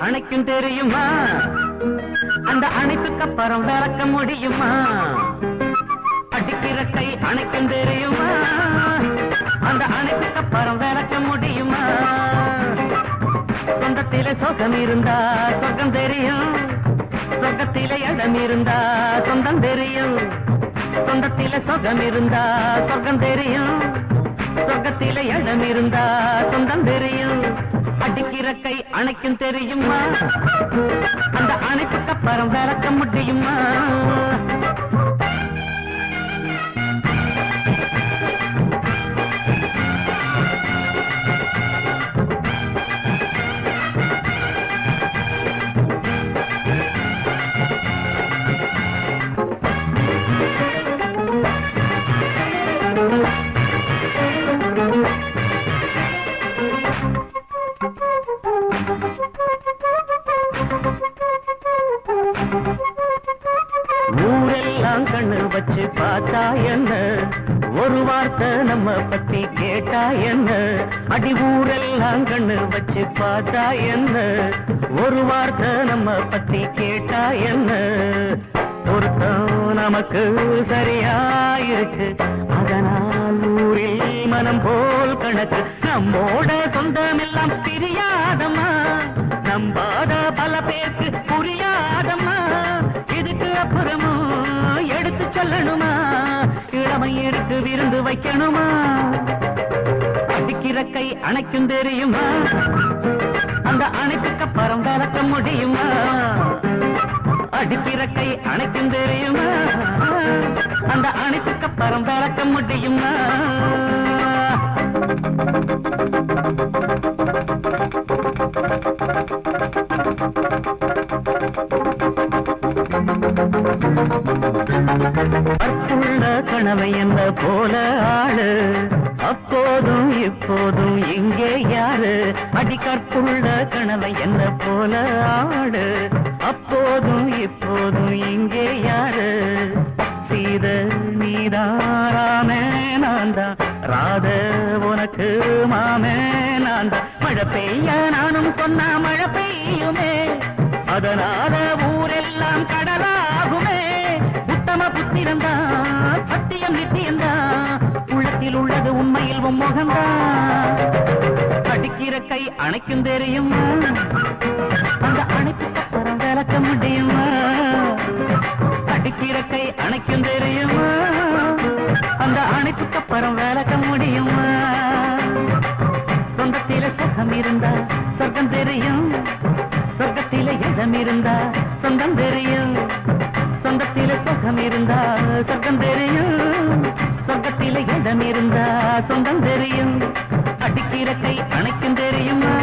அணைக்கும் தெரியுமா? அந்த அணைப்புக்கு அப்புறம் விளக்க முடியுமா? அடிக்கிற கை அணைக்கும் தெரியுமா? அந்த அணைப்புக்கு அப்புறம் விளக்க முடியுமா? சொந்தத்திலே சொகம் இருந்தா சொர்க்கம் தெரியும், சொர்க்கத்திலே இடம் இருந்தா சொந்தம் தெரியும். சொந்தத்திலே சொகம் இருந்தா சொர்க்கம் தெரியும், சொர்க்கத்திலே இடம் இருந்தா சொந்தம் தெரியும். அடிக்கிற கை அணைக்கும் தெரியுமா? அந்த அணைப்புக்கு அப்புறம் விளக்க முடியுமா? ஊரெல்லாம் கண்ணு வச்சு பார்த்தா என்ன, ஒரு வார்த்தை நம்ம பத்தி கேட்டா என்ன? அடி ஊரெல்லாம் கண்ணு வச்சு பார்த்தா என்ன, ஒரு வார்த்தை நம்ம பத்தி கேட்டா என்ன? பொருத்தம் நமக்கு சரியாயிருக்கு, அதனால் ஊரில் மனம் போல் கணக்கு. நம்மோட சொந்தமெல்லாம் பிரியாதம்மா, நம்பாத பல பேருக்கு புரியாதம்மா. இதுக்கு அப்புறமும் எடுத்து சொல்லணுமா? இளமை எடுத்து விருந்து வைக்கணுமா? அடிக்கிற கை அணைக்கும் தெரியுமா? அந்த அணைப்புக்கு அப்புறம் விளக்க முடியுமா? அடிக்கிற கை அணைக்கும் தெரியுமா? அந்த அணைப்புக்கு அப்புறம் விளக்க முடியுமா? அற்புள்ள கனவை என்ன போல ஆளு, அப்போதும் இப்போதும் இங்கே யாரு? அடி கற்புள்ள கனவை என்ன போல ஆளு, அப்போதும் இப்போதும் இங்கே யாரு? சீத நீதாராமே நான்தான், ராத உனக்கு மாமே நான்தான். மழை பெய்ய நானும் சொன்னா மழை பெய்யுமே, அதனால ஊரெல்லாம் கடலாகுமே. உத்தம புத்திரந்தான், சத்தியம் நித்தியந்தான், உள்ளத்தில் உள்ளது உண்மையில் முகம்தான். அடிக்கிற கை அணைக்கும் தெரியுமா? அந்த அணைப்புக்கு அப்புறம் விளக்க முடியுமா? அடிக்கிற கை அணைக்கும் தெரியுமா? அந்த அணைப்புக்கு அப்புறம் விளக்க முடியுமா? சொந்தத்திலே சுகம் இருந்தா சொர்க்கம் தெரியும், சொர்க்கத்திலே இடம் இருந்தா சொந்தம் தெரியும். சொந்தத்திலே சுகம் இருந்தா சொர்க்கம் தெரியும், சொர்க்கத்திலே இடம் இருந்தா சொந்தம் தெரியும். அடிக்கிற கை அணைக்கும் தெரியுமா?